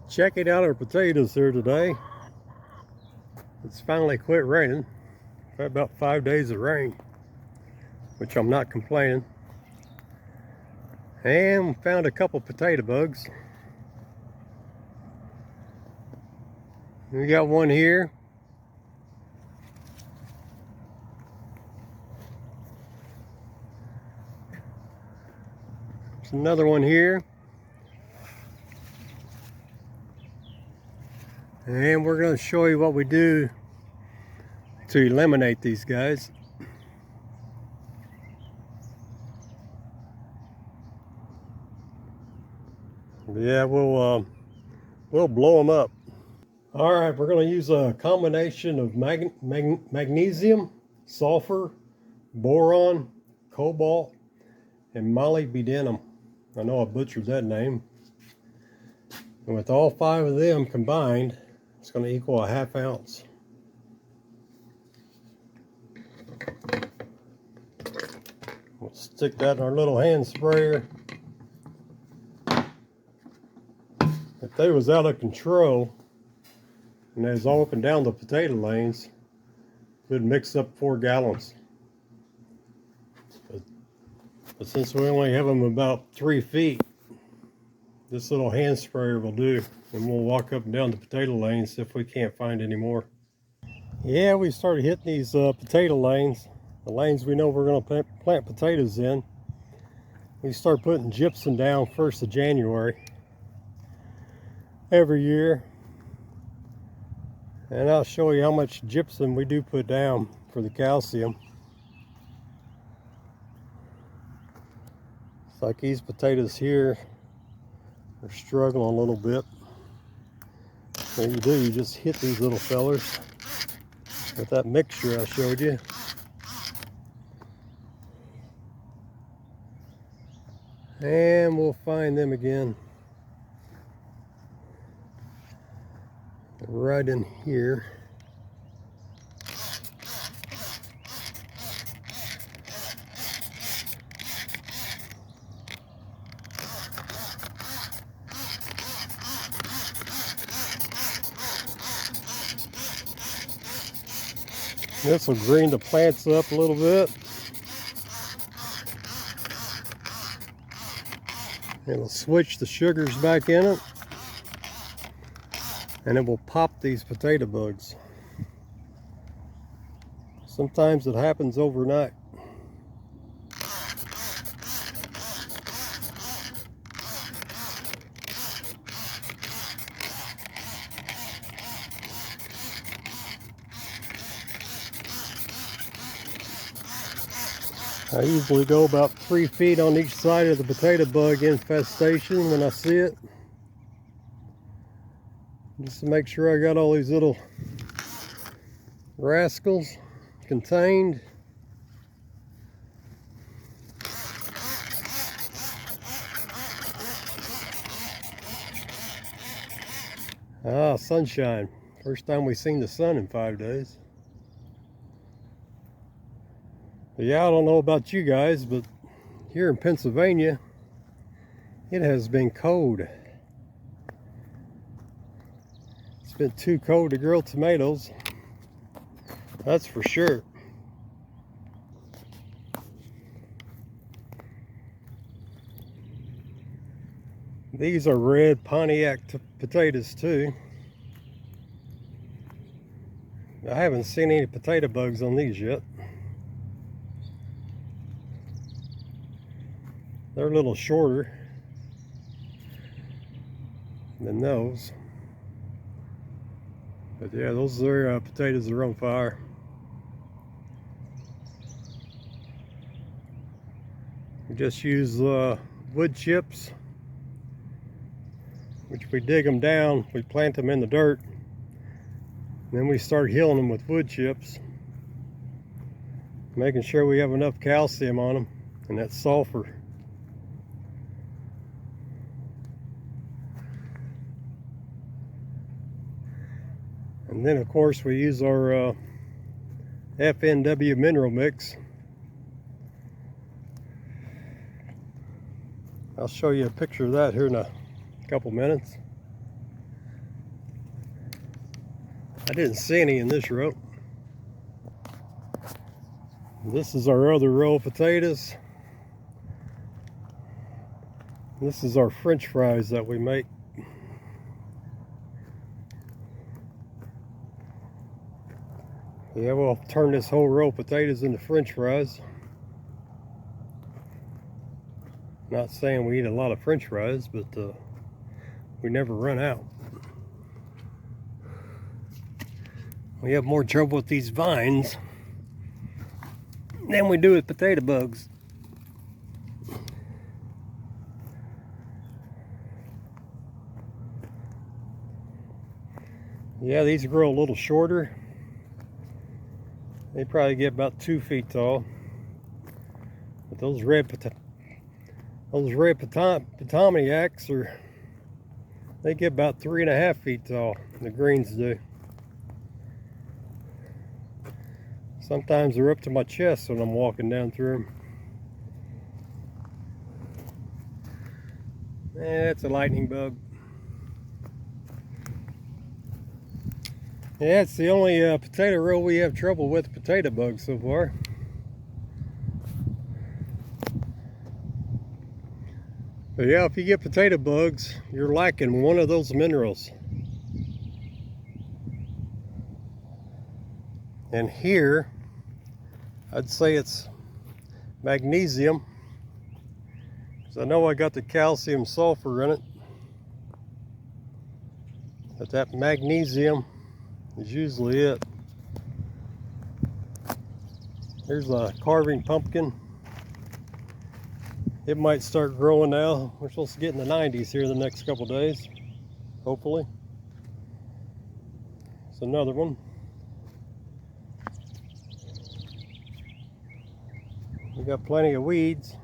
Checking out our potatoes here today. It's finally quit raining. We've had about 5 days of rain, which I'm not complaining. And found a couple potato bugs. We got one here. There's another one here. And we're going to show you what we do to eliminate these guys. Yeah, we'll blow them up. All right, we're going to use a combination of magnesium, sulfur, boron, cobalt, and molybdenum. I know I butchered that name. And with all 5 of them combined, it's going to equal a ½ ounce. We'll stick that in our little hand sprayer. If they was out of control and they was all up and down the potato lanes, we'd mix up 4 gallons. But since we only have them about 3 feet, this little hand sprayer will do, and we'll walk up and down the potato lanes if we can't find any more. Yeah, we started hitting these potato lanes, the lanes we know we're going to plant potatoes in. We start putting gypsum down 1st of January every year, and I'll show you how much gypsum we do put down for the calcium. It's like these potatoes here are struggling a little bit. What you do, you just hit these little fellers with that mixture I showed you. And we'll find them again right in here. This will green the plants up a little bit. It'll switch the sugars back in it, and it will pop these potato bugs. Sometimes it happens overnight. I usually go about 3 feet on each side of the potato bug infestation when I see it, just to make sure I got all these little rascals contained. Ah, sunshine. First time we've seen the sun in 5 days. But yeah, I don't know about you guys, but here in Pennsylvania, it has been cold. It's been too cold to grow tomatoes, that's for sure. These are red Pontiac potatoes too. I haven't seen any potato bugs on these yet. They're a little shorter than those. But yeah, those are potatoes that are on fire. We just use wood chips, which we dig them down, we plant them in the dirt, and then we start healing them with wood chips, making sure we have enough calcium on them and that sulfur. And then of course we use our FNW mineral mix. I'll show you a picture of that here in a couple minutes. I didn't see any in this row. This is our other row of potatoes. This is our French fries that we make. Yeah, we'll turn this whole row of potatoes into French fries. Not saying we eat a lot of French fries, but we never run out. We have more trouble with these vines than we do with potato bugs. Yeah, these grow a little shorter. They probably get about 2 feet tall. But those red Potomaniacs they get about 3.5 feet tall. The greens do. Sometimes they're up to my chest when I'm walking down through them. It's a lightning bug. Yeah, it's the only potato row we have trouble with potato bugs so far. But yeah, if you get potato bugs, you're lacking one of those minerals. And here, I'd say it's magnesium, because I know I got the calcium sulfur in it. But that magnesium is usually it. Here's a carving pumpkin. It might start growing now. We're supposed to get in the 90s here the next couple days, hopefully. It's another one. We got plenty of weeds.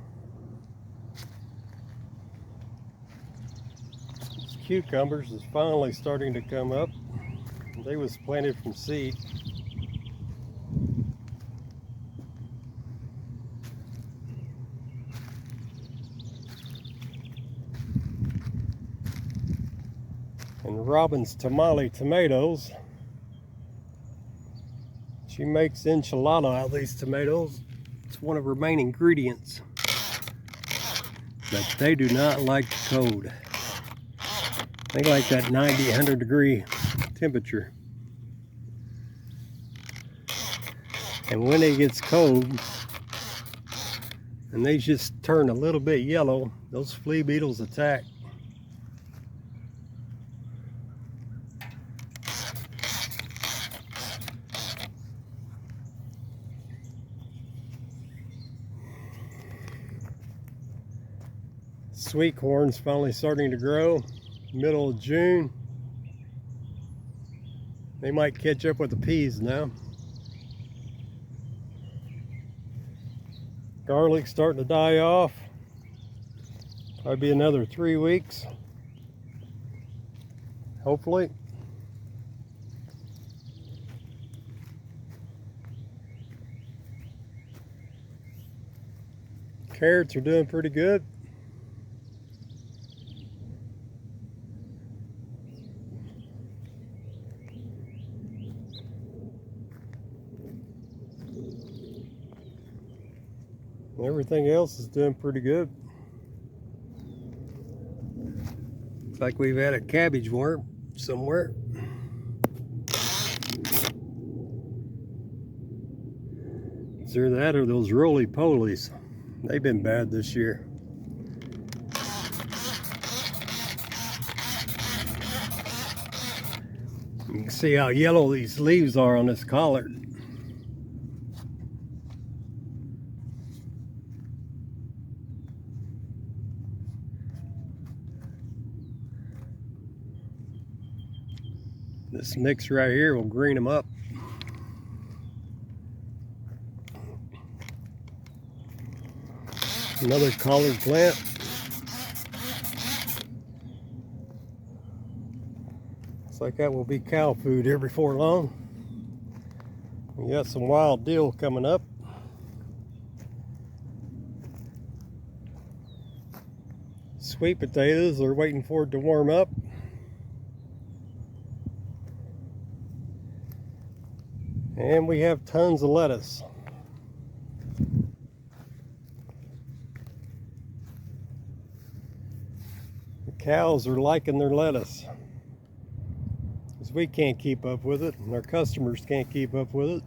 These cucumbers is finally starting to come up. They was planted from seed. And Robin's tamale tomatoes. She makes enchilada out of these tomatoes. It's one of her main ingredients. But they do not like the cold. They like that 90, 100 degree temperature. And when it gets cold, and they just turn a little bit yellow, those flea beetles attack. Sweet corn's finally starting to grow, middle of June. They might catch up with the peas now. Garlic's starting to die off. Probably be another 3 weeks, hopefully. Carrots are doing pretty good. Everything else is doing pretty good. Looks like we've had a cabbage worm somewhere. It's either that or those roly-polies. They've been bad this year. You can see how yellow these leaves are on this collard. This mix right here will green them up. Another collard plant. Looks like that will be cow food here before long. We got some wild dill coming up. Sweet potatoes are waiting for it to warm up. And we have tons of lettuce. The cows are liking their lettuce, because we can't keep up with it, and our customers can't keep up with it.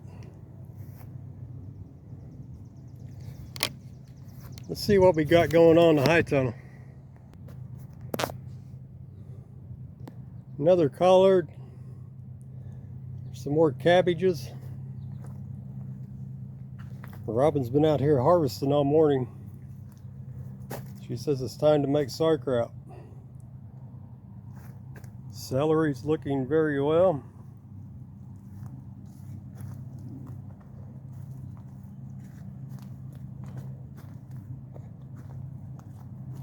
Let's see what we got going on in the high tunnel. Another collard. Some more cabbages. Robin's been out here harvesting all morning. She says it's time to make sauerkraut. Celery's looking very well.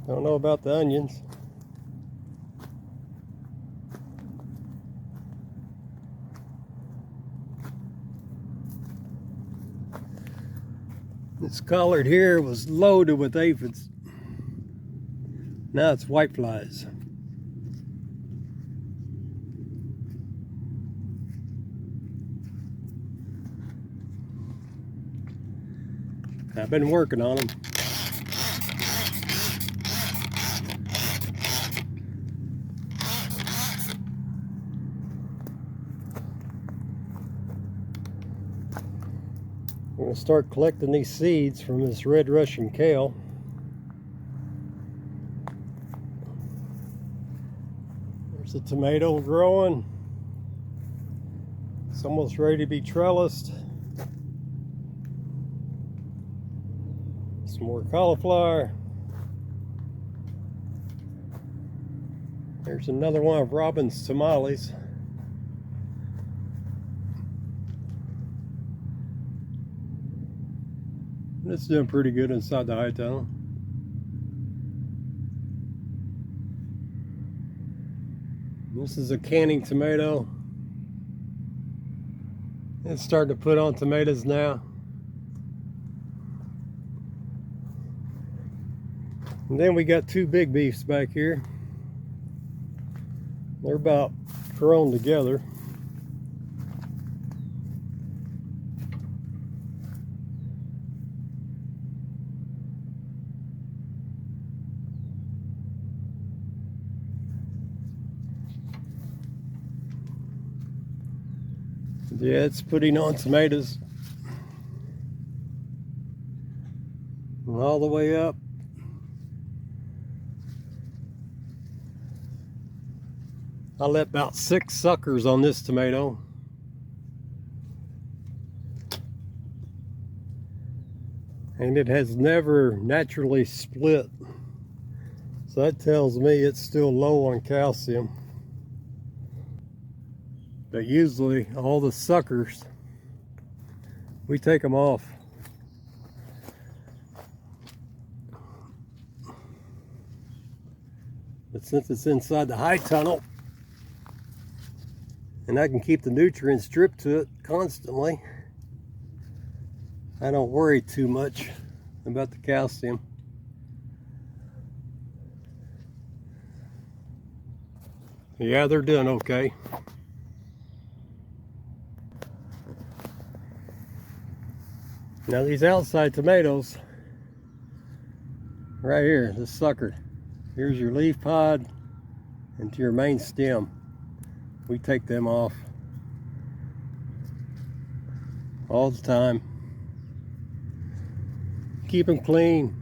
Don't know about the onions. This collard here was loaded with aphids. Now it's whiteflies. I've been working on them. I'm going to start collecting these seeds from this red Russian kale. There's a tomato growing. It's almost ready to be trellised. Some more cauliflower. There's another one of Robin's tamales. It's doing pretty good inside the high tunnel. This is a canning tomato. It's starting to put on tomatoes now. And then we got two big beefs back here. They're about grown together. Yeah, it's putting on tomatoes. And all the way up. I let about 6 suckers on this tomato. And it has never naturally split. So that tells me it's still low on calcium. But usually all the suckers, we take them off. But since it's inside the high tunnel, and I can keep the nutrients dripped to it constantly, I don't worry too much about the calcium. Yeah, they're doing okay. Now these outside tomatoes, right here, this sucker, here's your leaf pod and to your main stem. We take them off all the time. Keep them clean.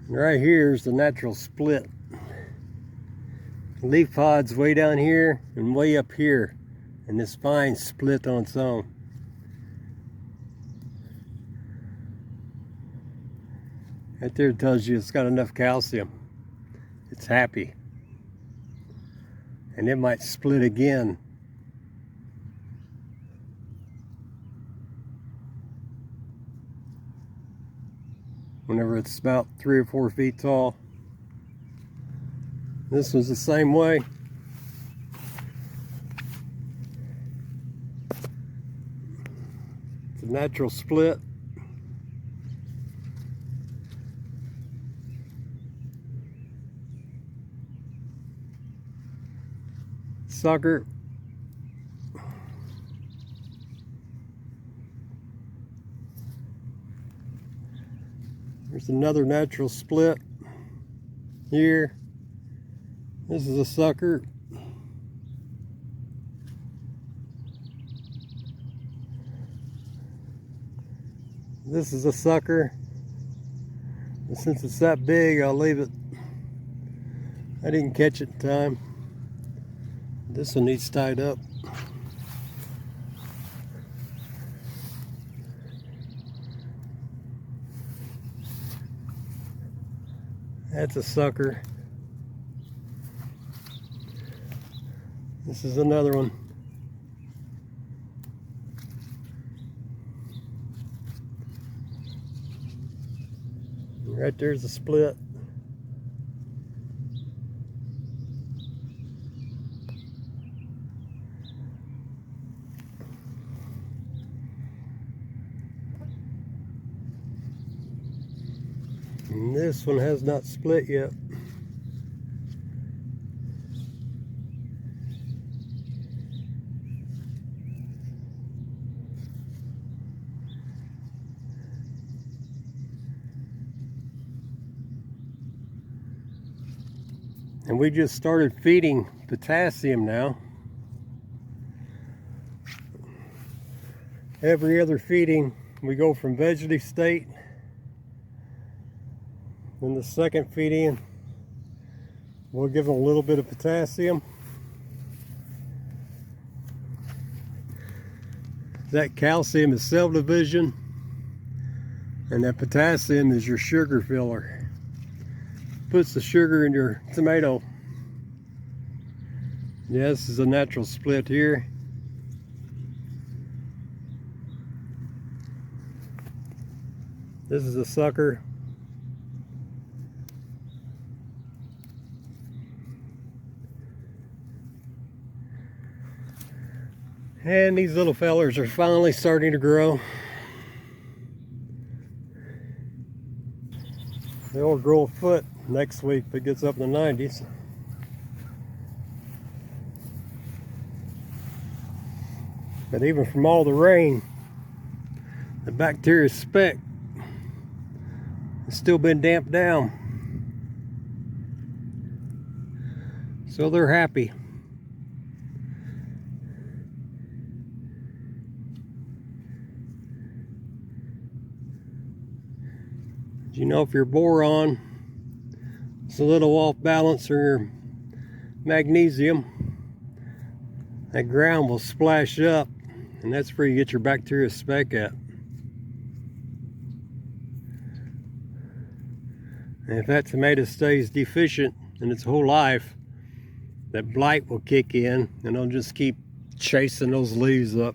And right here is the natural split. Leaf pod's way down here and way up here. And this vine split on its own. Right there tells you it's got enough calcium. It's happy. And it might split again. Whenever it's about 3 or 4 feet tall. This was the same way. It's a natural split. Sucker. another natural split here. This is a sucker. This is a sucker. And since it's that big, I'll leave it. I didn't catch it in time. This one needs tied up. That's a sucker. This is another one. Right there's a split. And this one has not split yet. And we just started feeding potassium now. Every other feeding, we go from vegetative state. Then the second feeding, we'll give them a little bit of potassium. That calcium is cell division, and that potassium is your sugar filler. Puts the sugar in your tomato. Yeah, this is a natural split here. This is a sucker. And these little fellers are finally starting to grow. They'll grow a foot next week if it gets up in the 90s. But even from all the rain, the bacteria speck has still been damped down. So they're happy. You know, if your boron is a little off balance, or your magnesium, that ground will splash up, and that's where you get your bacteria speck at. And if that tomato stays deficient in its whole life, that blight will kick in, and it'll just keep chasing those leaves up.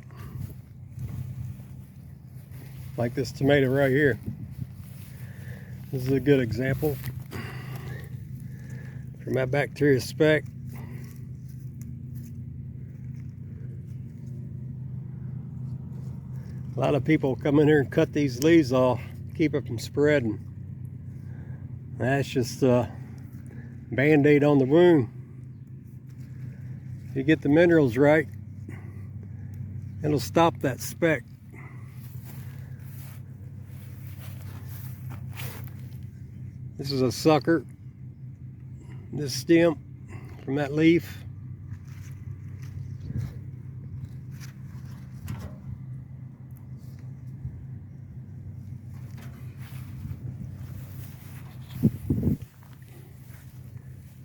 Like this tomato right here. This is a good example for my bacteria speck. A lot of people come in here and cut these leaves off, keep it from spreading. That's just a band-aid on the wound. If you get the minerals right, it'll stop that speck. This is a sucker. This stem from that leaf.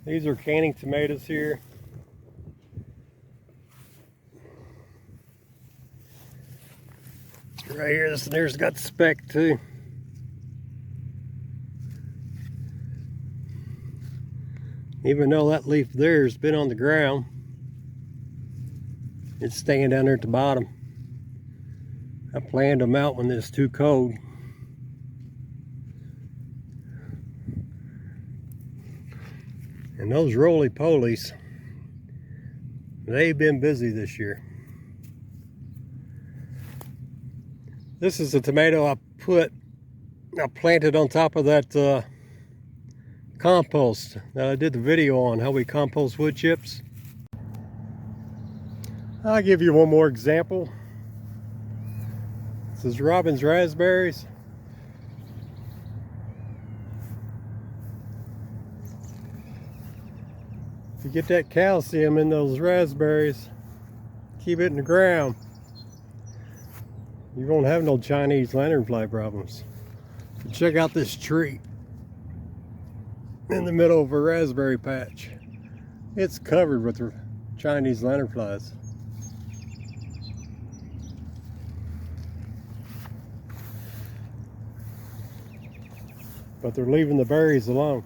These are canning tomatoes here. Right here, this there's got the speck too. Even though that leaf there has been on the ground, it's staying down there at the bottom. I planned them out when it's too cold. And those roly-polies, they've been busy this year. This is a tomato I planted on top of that compost that I did the video on, how we compost wood chips. I'll give you one more example. This is Robin's raspberries. If you get that calcium in those raspberries, keep it in the ground, you won't have no Chinese lanternfly problems. But check out this tree in the middle of a raspberry patch. It's covered with Chinese lanternflies. But they're leaving the berries alone.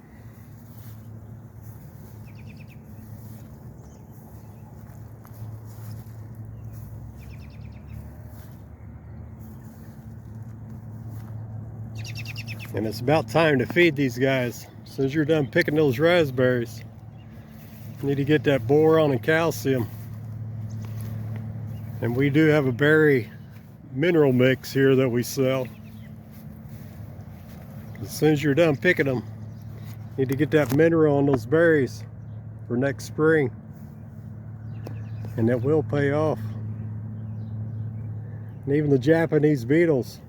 And it's about time to feed these guys. As soon as you're done picking those raspberries, you need to get that boron and calcium. And we do have a berry mineral mix here that we sell. As soon as you're done picking them, you need to get that mineral on those berries for next spring. And that will pay off. And even the Japanese beetles.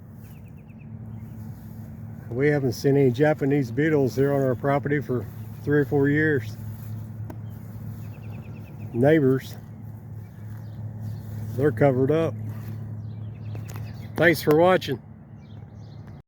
We haven't seen any Japanese beetles here on our property for 3 or 4 years. Neighbors, they're covered up. Thanks for watching.